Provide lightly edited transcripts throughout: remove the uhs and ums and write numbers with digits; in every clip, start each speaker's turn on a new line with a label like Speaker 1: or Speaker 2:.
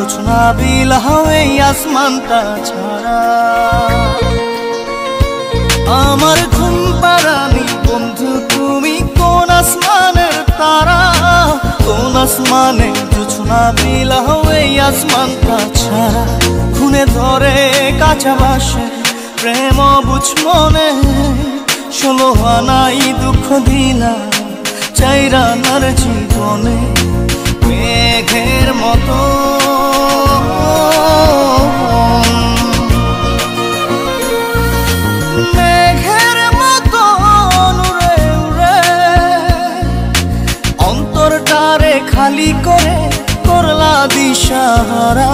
Speaker 1: জোছনা বিলাও এই আসমানটা ছাড়া। আমার ঘুম পাড়ানি বন্ধু তুমি কোন আসমানের তারা, কোন আসমানে জোছনা বিলাও এই আসমানটা ছাড়া। খুনে ধরে কাঁচা বাসে প্রেম বুঝ মনে, 16 আনাই দুঃখ দিলা চাইরা নার জীবনে। মেঘের মতো মেঘের মতো উড়ে উড়ে অন্তরটারে খালি করে করলা দিশাহারা।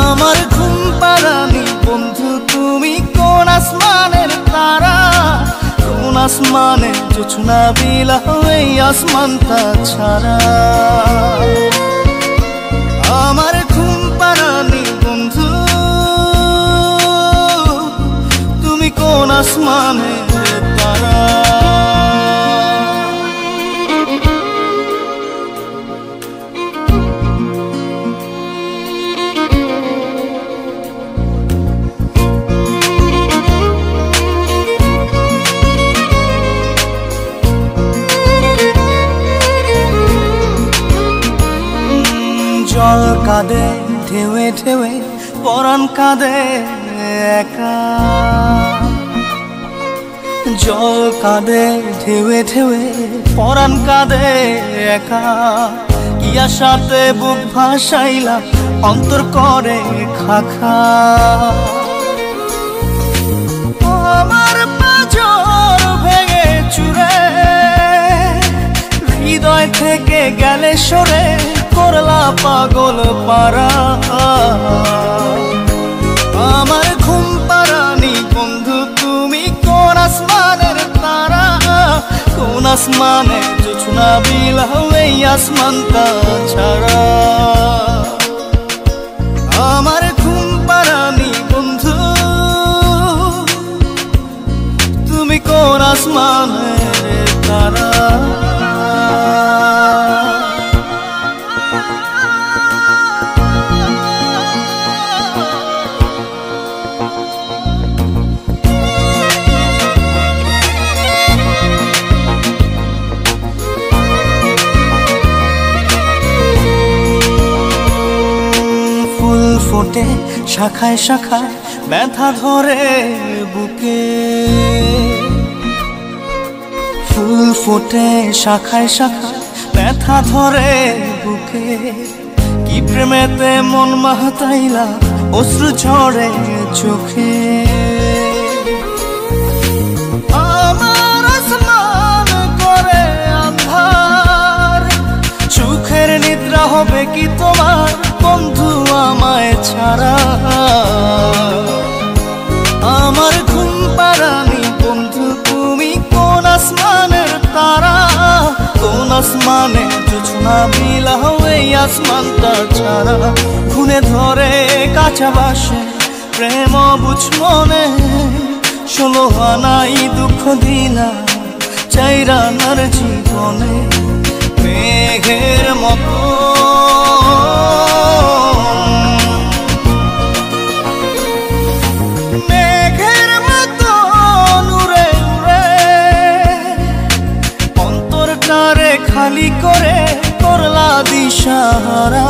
Speaker 1: আমার ঘুম পাড়ানি বন্ধু তুমি কোন আসমানের তারা, কোন আসমানে জোছনা বিলাও এই আসমানটা ছাড়া। আমার ঘুম পাড়ানি বন্ধু তুমি কোন আসমানের তারা। জল কাঁদে ঢেউে ঢেউে পরাণ কাঁদে একা, জল কাঁদে ঢেউে ঢেউে পরাণ কাঁদে একা। কি আশাতে বুক ভাসাইলা অন্তর করে খাখা। আমার পাঁজর ভেঙে চুরে হৃদয় থেকে গেলে সরে করলা পাগল পারা। আমার ঘুম পাড়ানি বন্ধু তুমি কোন আসমানের তারা, কোন আসমানে জোছনা বিলাও এই আসমানটা ছাড়া। আমার ঘুম পাড়ানি বন্ধু তুমি কোন আসমানের তারা। ফোটে শাখায় শাখায় ব্যথা ধরে বুকে, ফুল ফোটে শাখায় শাখায় ব্যথা ধরে বুকে। কি প্রেমেতে মন মাতাইলা অশ্রু ঝরে চোখে। আমার আসমান করে আন্ধার, সুখের নিদ্রা হবে কি তোমার বন্ধু আমায় ছাড়া। আমার ঘুম পাড়ানি বন্ধু তুমি কোন আসমানের তারা, কোন আসমানে জোছনা বিলাও এই আসমানটা ছাড়া। খুনে ধরে কাঁচা বাসে প্রেম বুঝ মনে, 16 আনাই দুঃখ দিলা চাইরা নার জীবনে। মেঘের মতো মেঘের মতো উড়ে উড়ে অন্তরটারে খালি করে করলা দিশাহারা।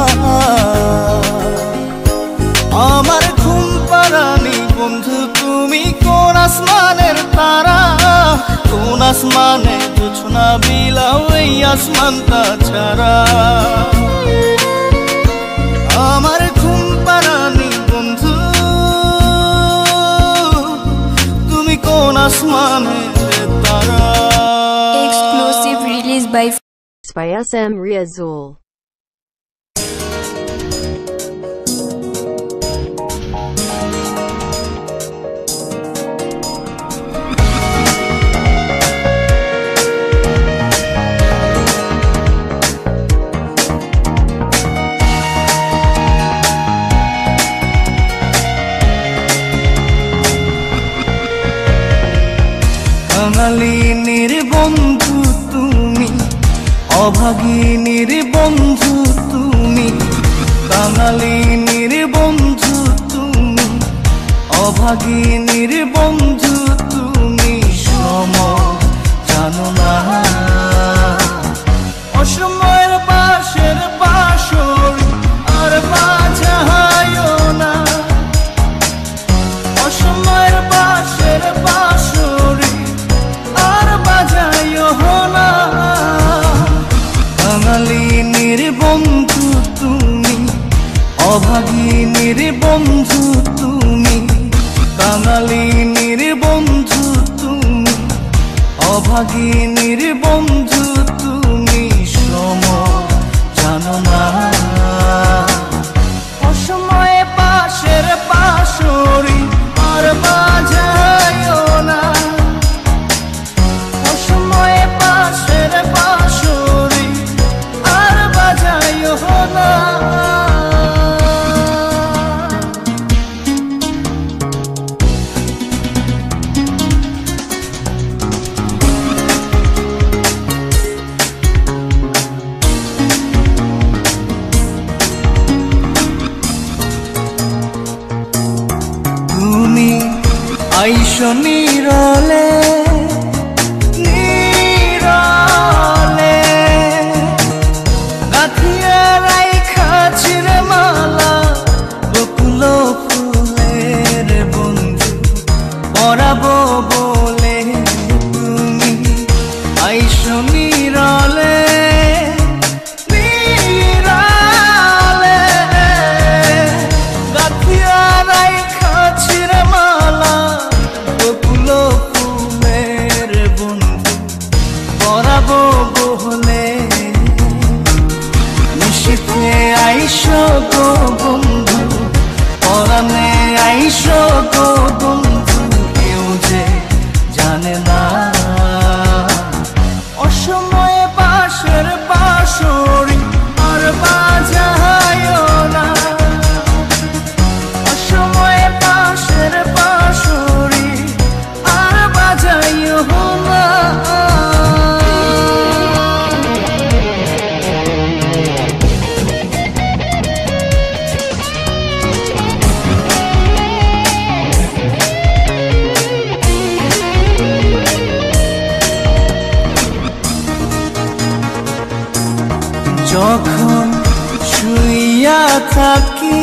Speaker 1: আমার ঘুম পাড়ানি বন্ধু তুমি কোন আসমানের তারা, কোন আসমানে জোছনা বিলাও এই আসমানটা ছাড়া। আমার ঘুম পাড়ানি বন্ধু তুমি কোন আসমানের তারা।
Speaker 2: Exclusive release by
Speaker 3: SM Riazul.
Speaker 1: বাঙালিনীর বন্ধু তুমি অভাগিনীর বন্ধু তুমি, কাঙালিনীর বন্ধু তুমি, অভাগিনীর বন্ধু তুমি, সম জানো না। অসময়ের বাঁশের বাঁশরি আর বাজায়ও না, অসময়ের বাঁশের বাঁশরি আর বাজায়ও না। কাঙালিনীর বন্ধু তুমি, অভাগিনীর বন্ধু তুমি, কাঙালিনীর বন্ধু তুমি, অভাগিনীর বন্ধু তুমি, সম জানো না। অসময়ে পাশের পাশরি আর বাজায়ও না, অসময়ে পাশের পাশরি আর বাজায়ও না। তুমি আইসো নীরলে নীরলে, গাঁথিয়া রাইখা ছিঁড়ে মালা বকুল ফুলের বন্ধু পরাবো বলে। তুমি আইসো নীরলে নীরলে, গাঁথিয়া রাইখা ছিঁড়ে মালা বকুল ফুলের বন্ধু পরাবো বলে। নিশীথে আইসো গো বন্ধু, পরাণে আইসো গো বন্ধু, কেউ যে জানে না। অসময়ে বাঁশের বাঁশরি আর বাজায়ও না, অসময়ে বাঁশের বাঁশরি আর বাজায়ও না। যখন শুইয়া থাকি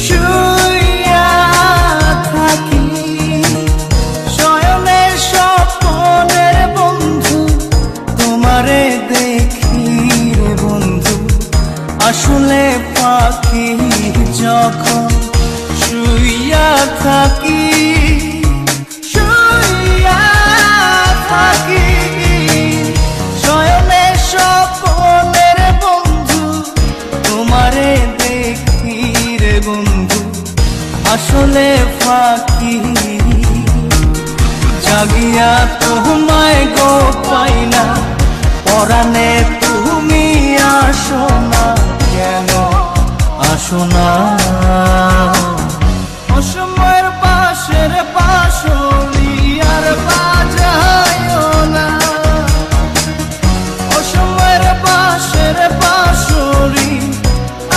Speaker 1: শুইয়া থাকি, শয়নের স্বপ্নের বন্ধু তোমারে দেখি রে বন্ধু, আসলে পাখি। যখন শুইয়া থাকি শুইয়া থাকি, শয়নের স্বপ্নের বন্ধু তোমারে দেখি রে বন্ধু, আসলে ফাঁকি। জাগিয়া তোমায় গো পাই না, পরাণে তুমি আসো না, কেন আসো না। অসময়ের পাশের পাশরি আর বাজায়ও না, অসময়ের পাশের পাশরি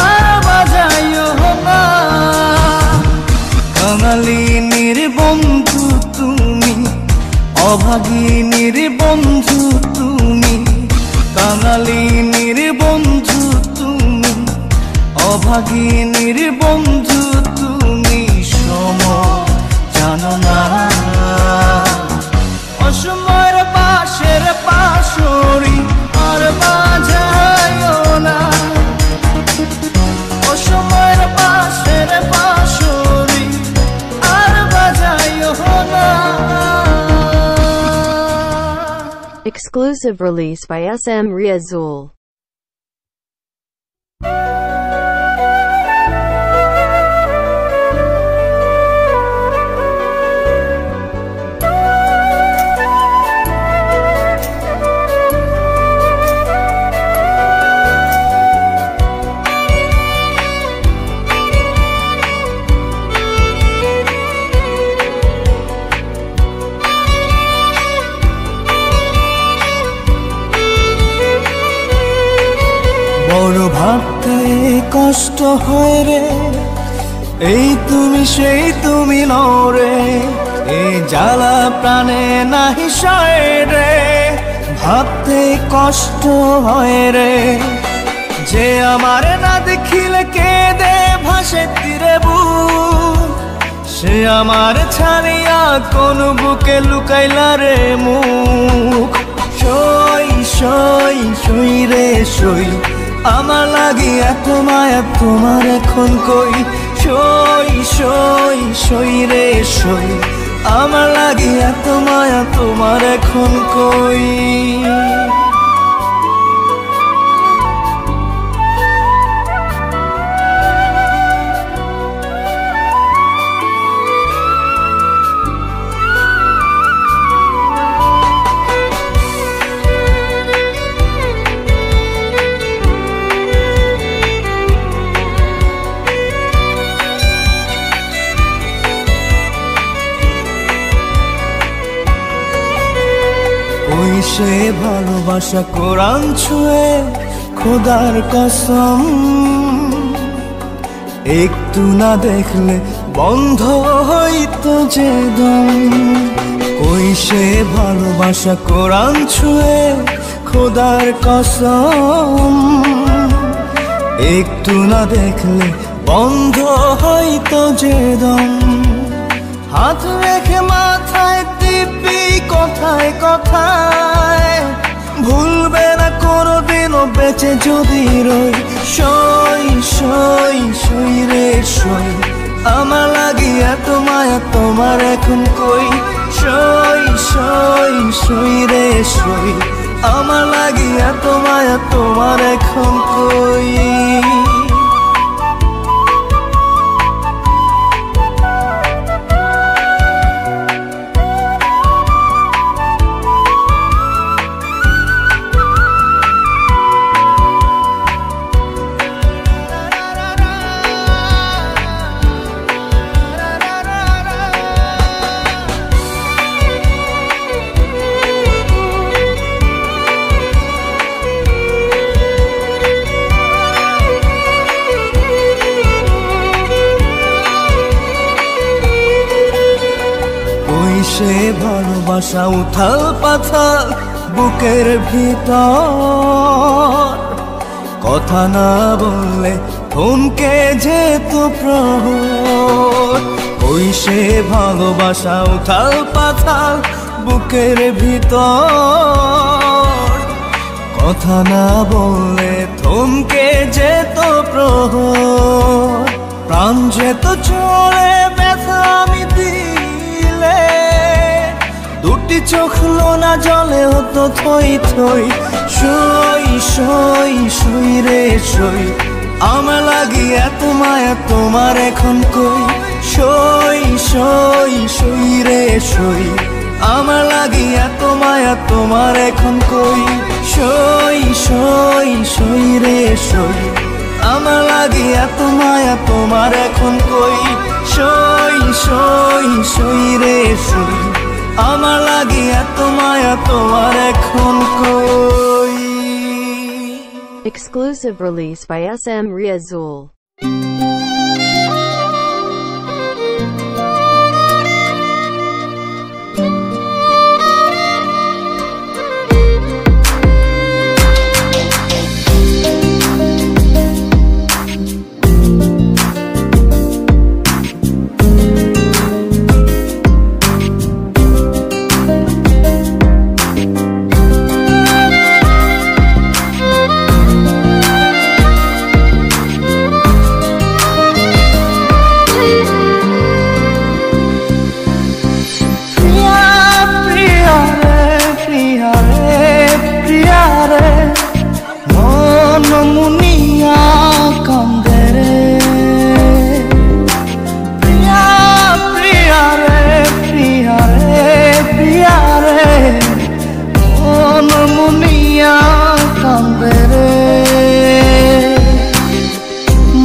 Speaker 1: আর বাজায়ও না। কাঙালিনীর বন্ধু তুমি, অভাগিনীর বন্ধু তুমি, কাঙালিনীর বন্ধু তুমি, অভাগিনীর বন্ধু তুমি, সম জানো না। অসময়ের পাশের পাশরি আর বাজায়ও না, অসময়ের পাশের পাশরি আর বাজায়ও না।
Speaker 3: Exclusive release by SM Riazul.
Speaker 1: বড় ভাবতে কষ্ট হয় রে, এই তুমি সেই তুমি নও রে, এই জ্বালা প্রাণে নাহি সয় রে, ভাবতে কষ্ট হয় রে। যে আমারে না দেখিলে কেঁদে ভাসে তীরে বুক, সে আমার ছাড়িয়া কোন বুকে লুকাইলা রে মুখ। সই সই সই রে সই, আমার লাগি এত মায়া তোমার এখন কই। সই সই সই রে সই, আমার লাগি এত মায়া তোমার এখন কই। ওই সে ভালোবাসা কোরআন ছুঁয়ে খোদার কসম, একটু না দেখলে বন্ধ হইতো যে দম। ওই সে ভালোবাসা কোরআন ছুঁয়ে খোদার কসম, একটু না দেখলে বন্ধ হইতো যে দম। হাত রেখে মাথায় টিপি কথায় কথায়, ভুলবে না কোনোদিনও বেঁচে যদি রই। সই সই সই রে সই, আমার লাগি এত মায়া তোমার এখন কই। সই সই সই রে সই, আমার লাগি এত মায়া তোমার এখন কই। সে ভালোবাসা উথাল পাথাল বুকের ভিতর, কথা না বললে থমকে যেত প্রহর। ওই সে ভালোবাসা উথাল পাথাল বুকের ভিতর, কথা না বললে থমকে যেত প্রহর। প্রাণ যেত চলে ব্যথা আমি দিলে, দুটি চোখ লোনা জলে হতো থই থই। সই সই সই রে সই, আমার লাগি এত মায়া তোমার এখন কই। সই সই সই রে সই, আমার লাগি এত মায়া তোমার এখন কই। সই সই সই রে সই, আমার লাগি এত মায়া তোমার এখন কই। সই সই সই রে সই, আমার লাগি এত মায়া তোমার এখন কই।
Speaker 3: Exclusive release by SM Riazul.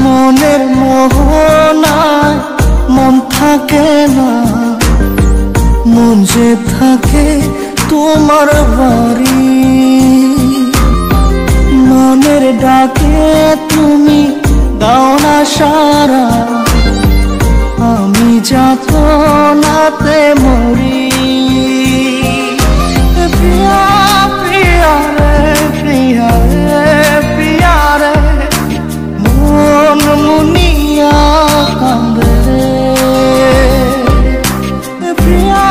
Speaker 3: মনের মোহনায় মন থাকে না, মন যে থাকে তোমার বাড়ি। মনের ডাকে তুমি দাও না সারা, আমি যাতনাতে মরি। প্রিয়া প্রিয়া রে প্রিয়া রে প্রিয়া রে, মন মুনিয়া কান্দে রে। প্রিয়া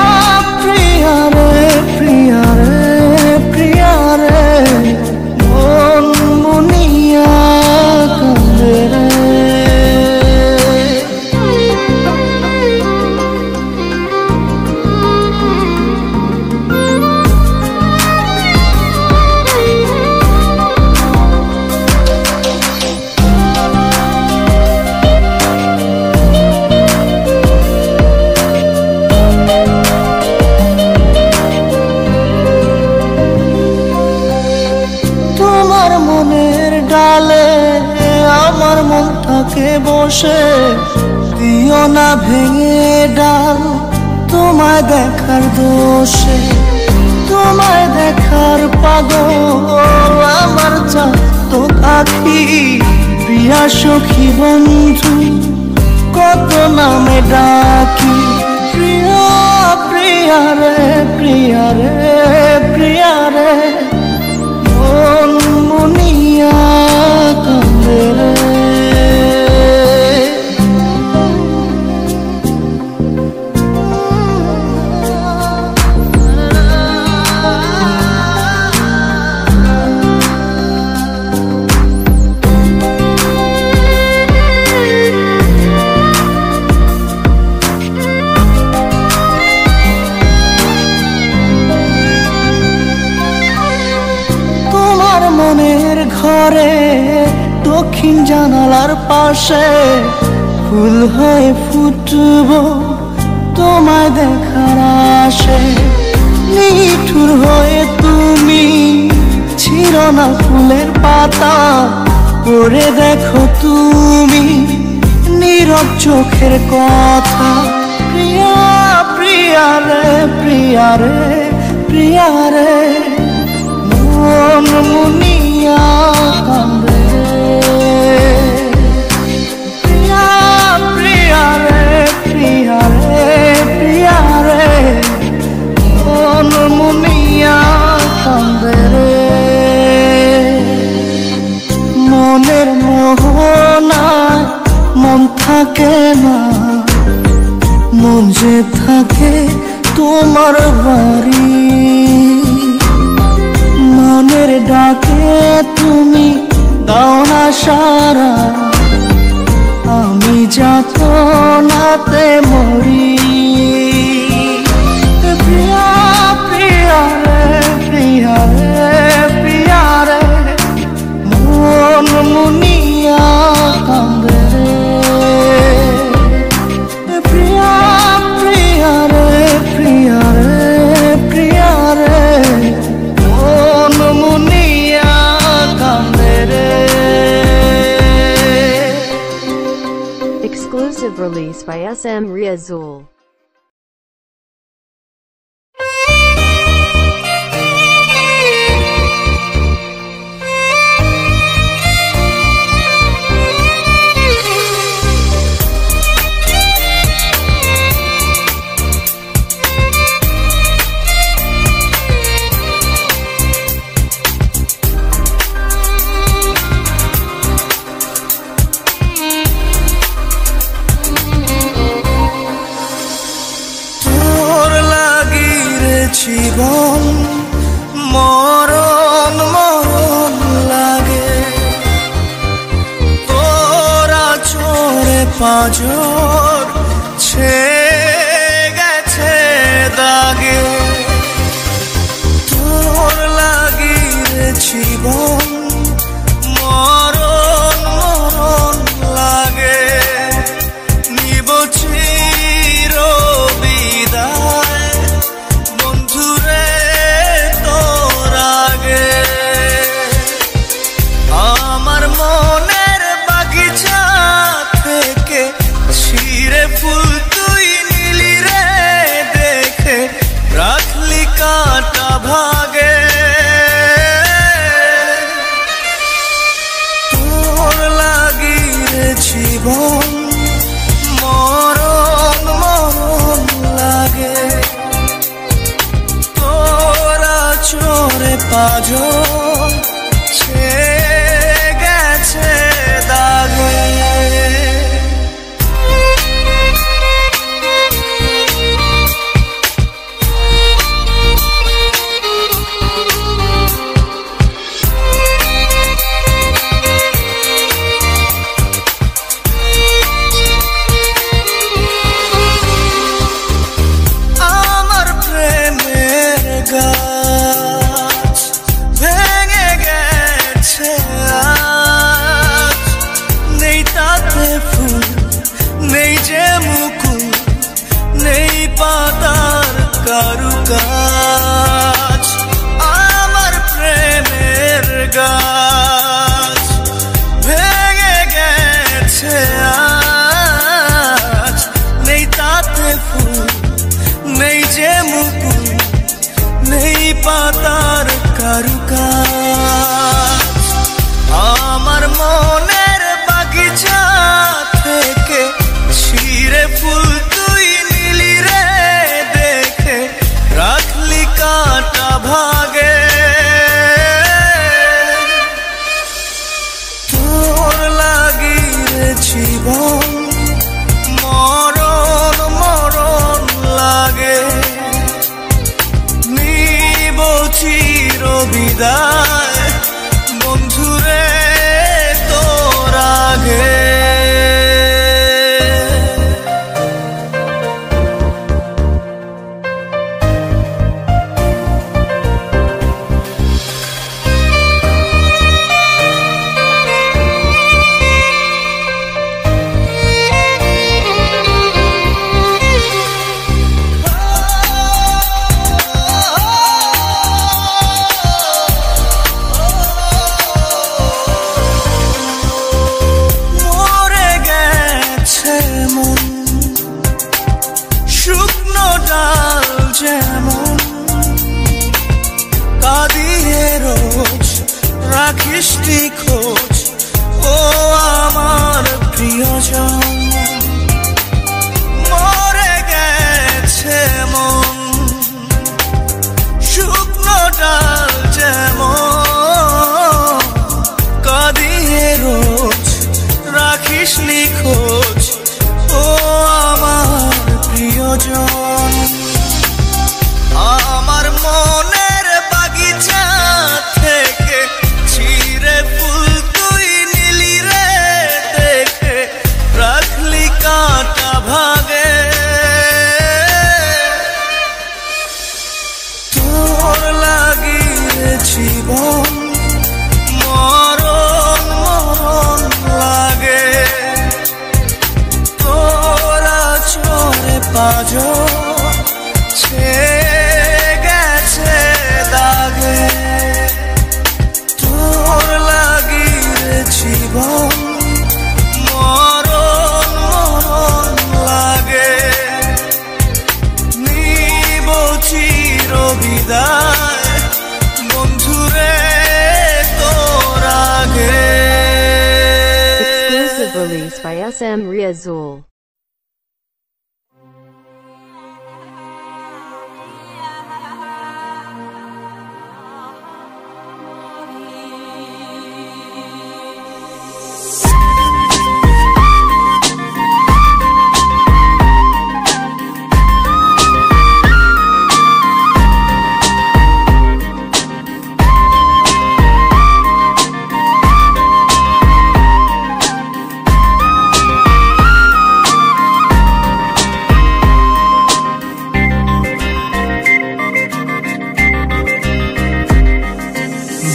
Speaker 3: প্রিয়া রে প্রিয়া রে প্রিয়া রে, মন মুনিয়া কান্দে রে। তোমার মনের ডালে আমার মন থাকে বসে, দিও না ভেঙে ডাল তোমায় দেখার দোষে। তোমায় দেখার পাগল আমার চাঁদ আঁখি, প্রিয়া সখী বন্ধু কত নামে ডাকি। প্রিয়া প্রিয়া রে প্রিয়া রে প্রিয়া রে, মন মুনিয়া কান্দে রে। মনের ঘরে দক্ষিণ জানালার পাশে ফুল হয়ে ফুটব তোমায় দেখার আশে। নিঠুর হয়ে তুমি ছিল না ফুলের পাতা, পড়ে দেখো তুমি নীরব চোখের কথা। প্রিয়া প্রিয়া রে প্রিয়া রে প্রিয়া রে, মন মুনিয়া কান্দে রে। প্রিয়া প্রিয়া রে প্রিয়া রে প্রিয়া রে, মন মুনিয়া কান্দে রে। মনের মোহনায় মন থাকে না, মন যে থাকে তোমার বাড়ি। মনের ডাকে তুমি দাও না সারা, আমি যাতনাতে মরি। প্রিয়া প্রিয়া রে প্রিয়া রে প্রিয়া রে, মন মুনিয়া কান্দে রে। প্রিয়া প্রিয়া রে প্রিয়া রে প্রিয়া রে, মন মুনিয়া কান্দে রে। Exclusive release by SM Riazul.
Speaker 1: জীবন মরণ মরণ লাগে, তোরা চোরে পাঁজর ছে গেছে দাগে। তোর লাগি জীবন মরণ মরণ লাগে, নিব চির বিদায় বন্ধুরে তোর আগে। আমার মনের বাগিচা থেকে ছেয়ে গেছে দাগে। গাছ ভেঙে গেছে আজ, নেই তাতে ফুল, নেই যে মুকুল, নেই পাতার কারুকাজ। আমার প্রেমের গাছ ভেঙে গেছে আজ, নেই তাতে ফুল, নেই যে মুকুল, নেই পাতার কারুকাজ। আমার মনের বাগিচা থেকে ছিঁড়ে ফুল তুই নিলি রে দেখে, রাখলি কাঁটা ভাগে। তোর লাগি রে জীবন মরণ মরণ লাগে, চির বিদায় বন্ধুরে তোর আগে। শুকনো ডাল যেমন কাঁদিয়ে রোজ রাখিস খোঁজ, ও আমার প্রিয়জন। মরে গেছে মন শুকনো ডাল যেমন কাঁদিয়ে রোজ রাখিস খোঁজ, ও আমার প্রিয়জন। আমার মনের বাগিচা থেকে ছিঁড়ে ফুল তুই নিলি রে দেখে, রাখলি কাঁটা ভাগে। তোর লাগি রে জীবন মরণ মরণ লাগে, তোরা চরে পাজো ছেয়ে গেছে দাগে। তোর লাগি রে জীবন মরণ মরণ লাগে, নিব চির বিদায় বন্ধুরে তোর আগে।
Speaker 3: Exclusive release by SM Riazul.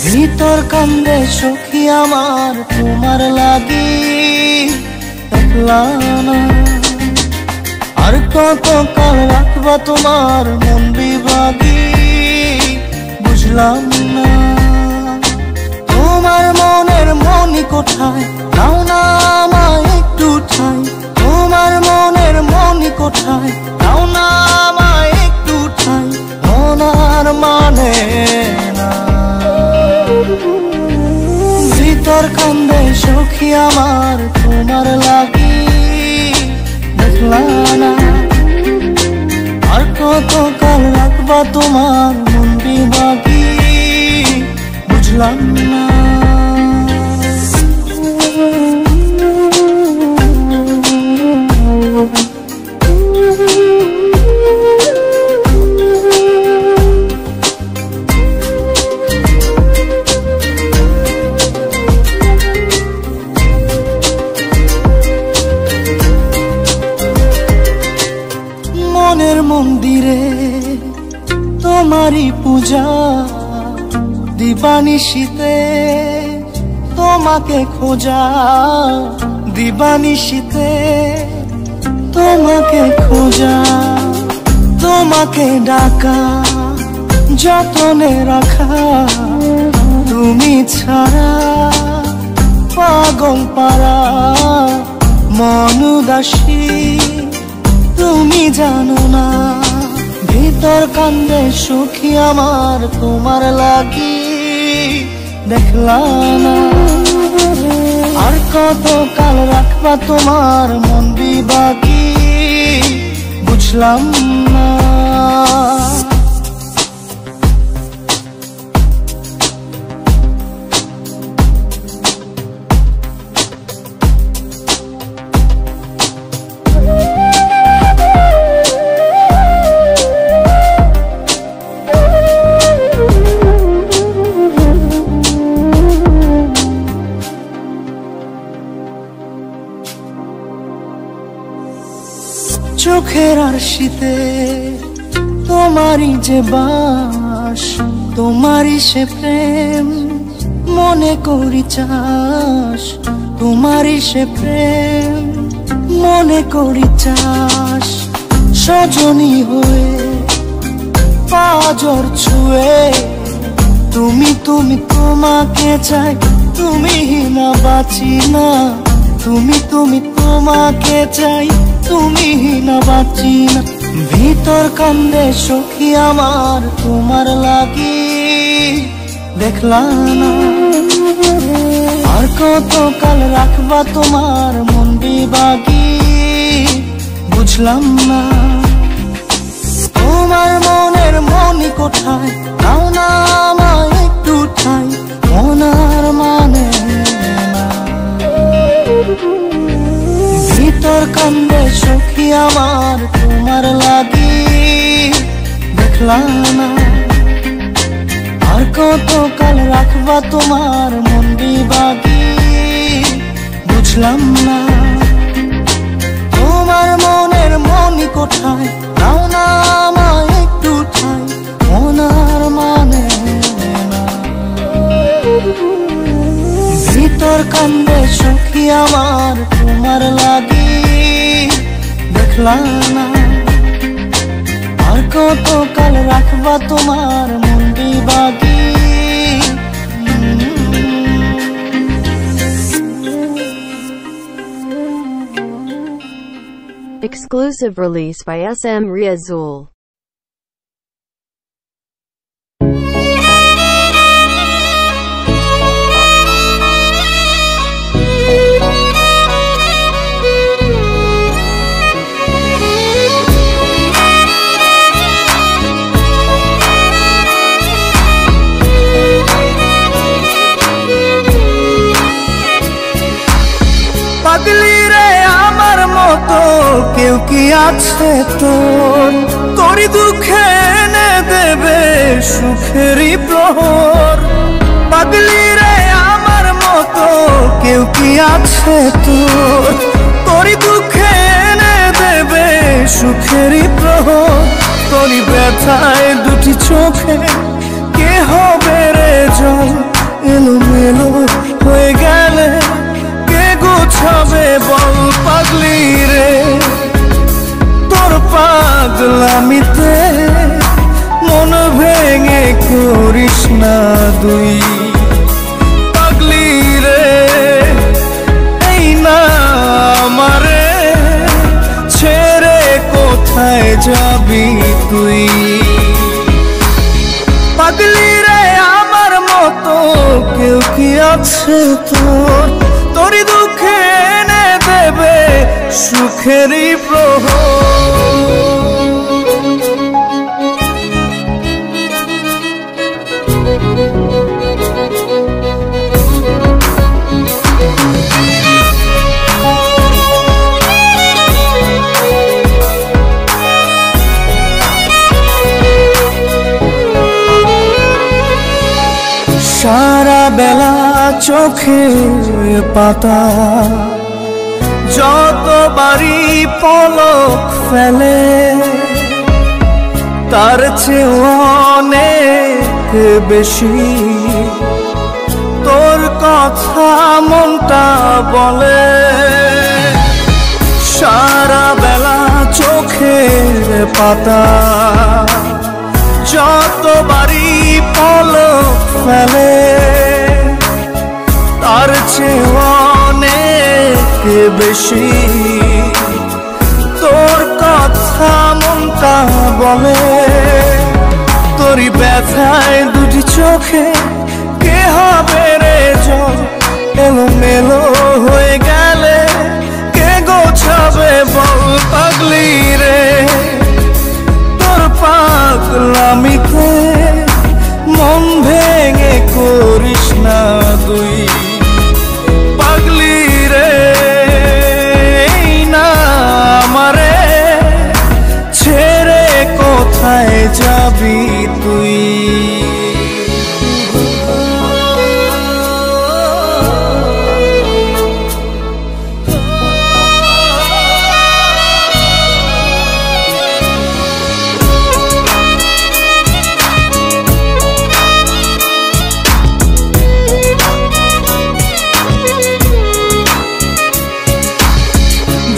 Speaker 1: ভিতর কান্দে সখী আমার তোমার লাগি, একলা না আর কত কাল রাখবা তোমার মন বিভাগী, বুঝলাম না। তোমার মনের মনি কোথায়, নাও না আমায় একটু ঠাই। তোমার মনের মনি কোথায়, নাও না আমায় একটু ঠাই। মনার মানে না ভিতর কান্দে সখী আমার তোমার লাগি, দেখলা না আর কত কাল রাখবা তোমার মন বিভাগী, বুঝলাম বুঝলাম না। মনের মন্দিরে তোমারই পূজা, দিবানিশীতে তোমাকে খোঁজা, দিবানিশীতে তোমাকে খোঁজা, তোমাকে ডাকা, যতনে রাখা, তুমি ছাড়া পাগল পারা মন উদাসী, তুমি জানো না ভিতর কান্দে সুখী আমার তোমার লাগি, দেখলাম না আর কত কাল রাখবা তোমার মন বিবাকি, বুঝলাম না। চোখের আরশিতে তোমারই যে বাস, তোমারই সে প্রেম মনে করি চাস, তোমারই সে প্রেম মনে করি চাস, সজনী হয়ে পাজর ছুঁয়ে তুমি তুমি তোমাকে চাই, তুমি না বাঁচি না, তুমি তুমি তোমাকে চাই, তুমি না বাঁচি না, ভিতর কান্দে সখী আমার তোমার লাগি, দেখলাম না আর কত কাল রাখবা তোমার মন বিবাগি, বুঝলাম না। তোমার মনের মনি কোঠায় নাও না আমায় একটু ঠাই, মনার মানে না, ভিতর কান্দে সখী আমার তোমার লাগি, দেখলাম না আর কত কাল রাখবা তোমার মন বিবাগি, বুঝলাম না। তোমার মনের মনি কোঠায় নাও না আমায় একটু ঠাই, মনার মানে না, ভিতর কান্দে সখী আমার তোমার লাগি, দেখলাম না আর কত কাল রাখবা তোমার মন বিবাগি।
Speaker 3: Exclusive release by SM Riazul.
Speaker 1: পাগলি রে আমার মতো কেউ কি আছে তোর, তোরই দুঃখে এনে দেবে সুখেরই প্রহর, পাগলি রে আমার মতো কেউ কি আছে তোর, তোরই দুঃখে এনে দেবে সুখেরই প্রহর, তোরই ব্যথায় দুটি চোখে কে হবে রে জল, এলোমেলো হয়ে গেলে গুছাবে বল পাগলি রে, তোর পাগলামিতে মন ভেঙে করিস না দুই, পাগলি রে এই না আমারে ছেড়ে কোথায় যাবি তুই, পাগলি রে আমার মতো কেউ কি আছে তোর, তোরই দুঃখে এনে দেবে সুখেরই প্রহর। বেলা চোখের পাতা যতবারই পলক ফেলে তার চেয়ে অনেক বেশি তোর কথা মনটা বলে। সারা বেলা চোখের পাতা যতবারই পলক ফেলে তার চেয়ে অনেক বেশি তোর কথা মনটা বলে। তোরই ব্যথায় দুটি চোখে কে হবে রে জল এলোমেলো হয়ে গেলে কে গোছাবে বল পাগলি রে। তোর পাগলামিতে মন ভেঙে করিস না তুই পাগলি রে। না আমারে ছেড়ে কোথায় যাবি তুই?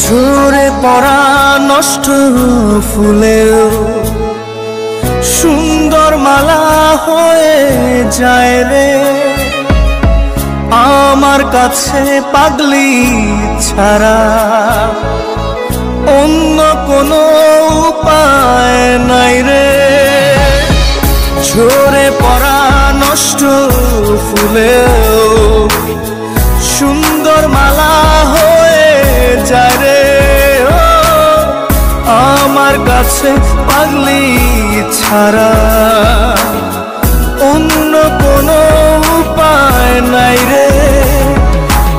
Speaker 1: ঝরে পড়া নষ্ট ফুলেও সুন্দর মালা হয়ে যায় রে আমার কাছে পাগলি ছাড়া অন্য কোনো উপায় নাই রে। ঝরে পড়া নষ্ট ফুলেও সুন্দর মালা হয়ে যায় রে আমার কাছে পাগলি ছাড়া অন্য কোনো উপায় নাই রে।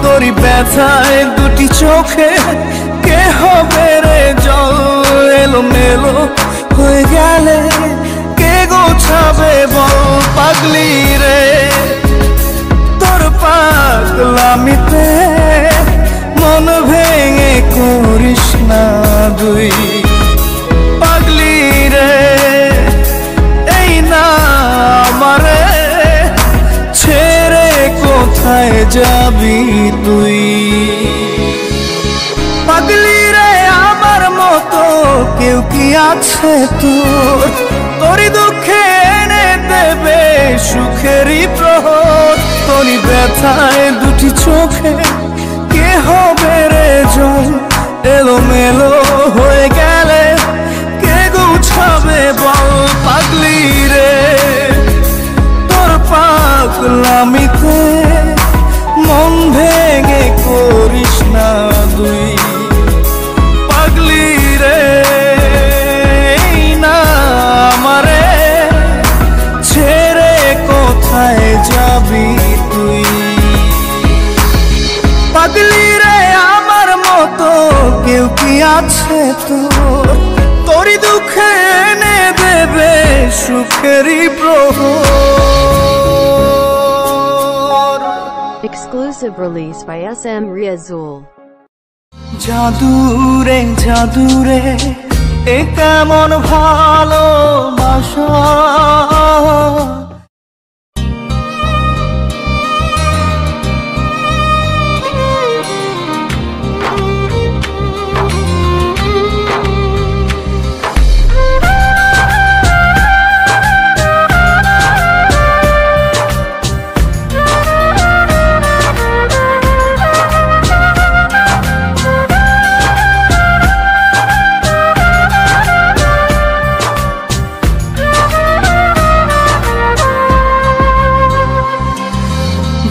Speaker 1: তোরই ব্যথায় দুটি চোখে কে হবে রে জল এলোমেলো হয়ে গেলে কে গোছাবে বল পাগলি রে। তোর পাগলামিতে মন ভেঙে করিস না তুই পাগলি রে। এই না আমারে ছেড়ে কোথায় যাবি তুই পাগলি রে? আমার মতো কেউ কি আছে তোর তোরই দুঃখে এনে দেবে সুখেরই প্রহর? তোরই ব্যথায় দুটি চোখে কে হবে রে জল এলোমেলো হয়ে গেলে কে গুছাবে বল পাগলি রে। তোর পাগলামিতে মন ভেঙে করিস না তুই পাগলি রে। না আমারে ছেড়ে কোথায় যাবি তুই পাগলি রে? আমার মতো কেউ কি আছে তোর তোরই দুঃখে এনে দেবে সুখেরই প্রহর?
Speaker 3: Exclusive release by SM Riazul.
Speaker 1: জাদুরে জাদুরে এ কেমন ভালোবাসা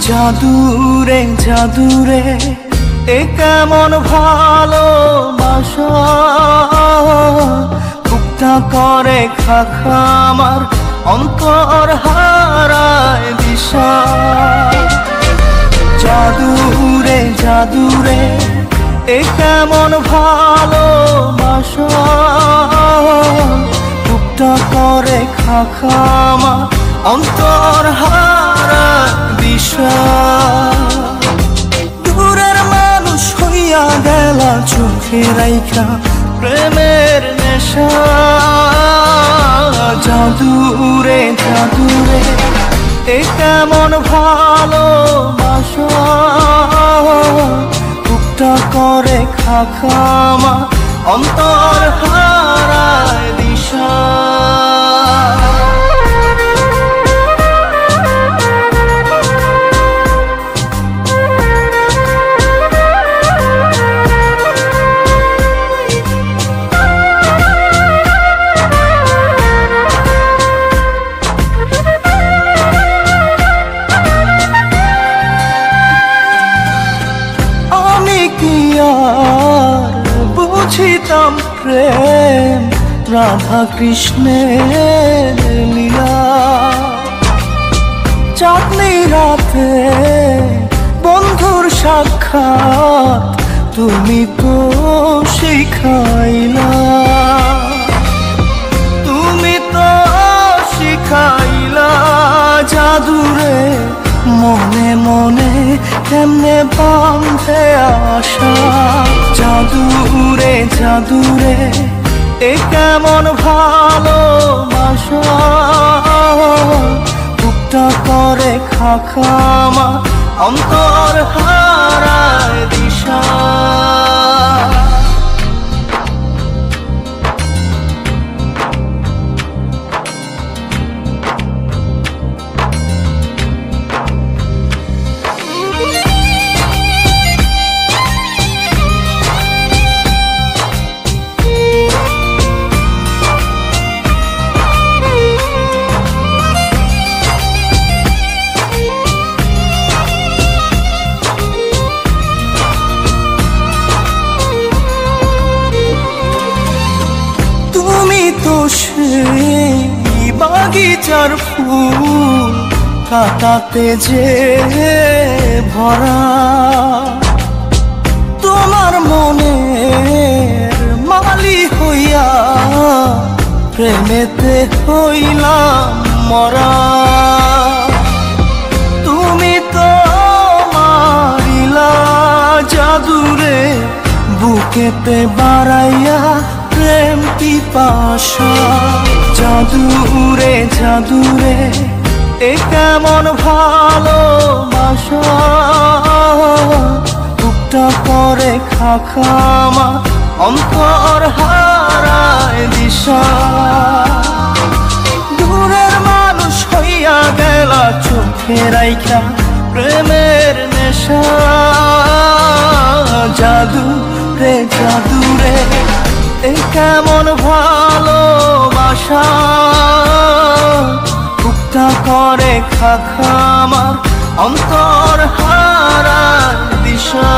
Speaker 1: জাদুরে জাদুরে এ কেমন ভালোবাসা বুকটা করে খাখা আমার অন্তর হারায় দিশা। জাদুরে জাদুরে এ কেমন ভালোবাসা বুকটা করে খাখা আমার অন্তর হারায় দিশা। চোখে রাইখা প্রেমের নেশা জাদুরে জাদুরে এ কেমন ভালোবাসা বুকটা করে খাখামা অন্তর হারায় দিশা বুঝিতাম প্রেম রাধা কৃষ্ণের লীলা চাঁদনি রাতে বন্ধুর সাক্ষাৎ তুমি তো শিখাইলা তুমি তো শিখাইলা জাদুরে মনে মনে কেমনে বাঁধে আশা জাদুরে জাদুরে এ কেমন ভালোবাসা বুকটা করে খাখামা অন্তর হারায় দিশা বাগিচার ফুল কাটাতে যে ভরা তোমার মনের মালি হইয়া প্রেমেতে হইলাম মরা তুমি তো মারিলা জাদুরে বুকেতে বাড়াইয়া প্রেম পিপাসা জাদুরে জাদুরে এ কেমন ভালোবাসা বুকটা করে খাখামা অন্তর হারায় দিশা দূরের মানুষ হইয়া গেলা চোখে রাইখা প্রেমের নেশা জাদুরে জাদুরে এ কেমন ভালোবাসা বুকটা করে খাখামা অন্তর হারায় দিশা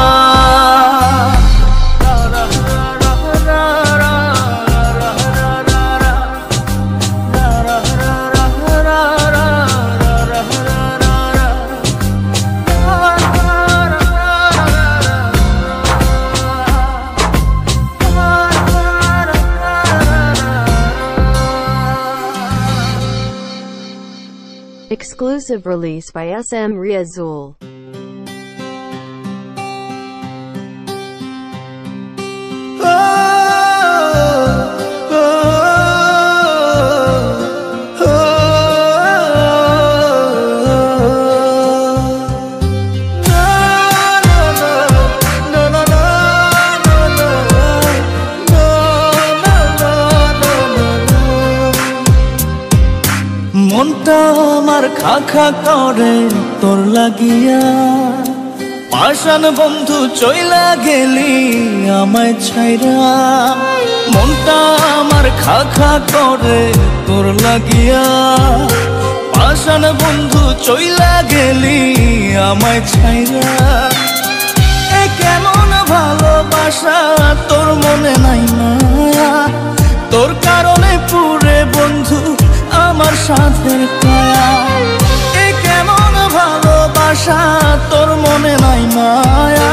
Speaker 3: Exclusive release by SM Riazul.
Speaker 1: মনটা আমার খাখা করে তোর লাগিয়া পাষাণ বন্ধু চইলা গেলি আমায় ছাইরা মনটা আমার খাখা করে তোর লাগিয়া পাষাণ বন্ধু চইলা গেলি আমায় ছাইরা এ কেমন ভালোবাসা তোর মনে নাই মায়া তোর কারণে পুরে বন্ধু আমার সাথের কায়া এ কেমন ভালোবাসা তোর মনে নাই মায়া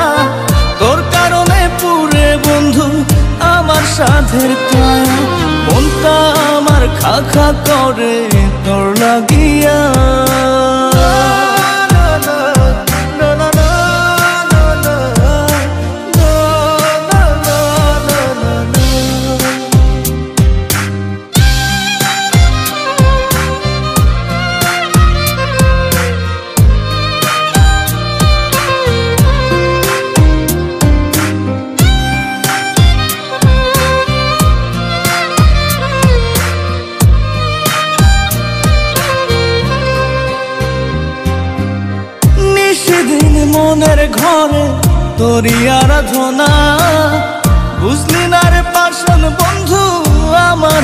Speaker 1: তোর কারণে পুরে বন্ধু আমার সাথের কায়া মনটা আমার খাখা করে তোর লাগিয়া মনের ঘরে তোরই আরাধনা, বুঝলি না রে পাষাণ বন্ধু আমার।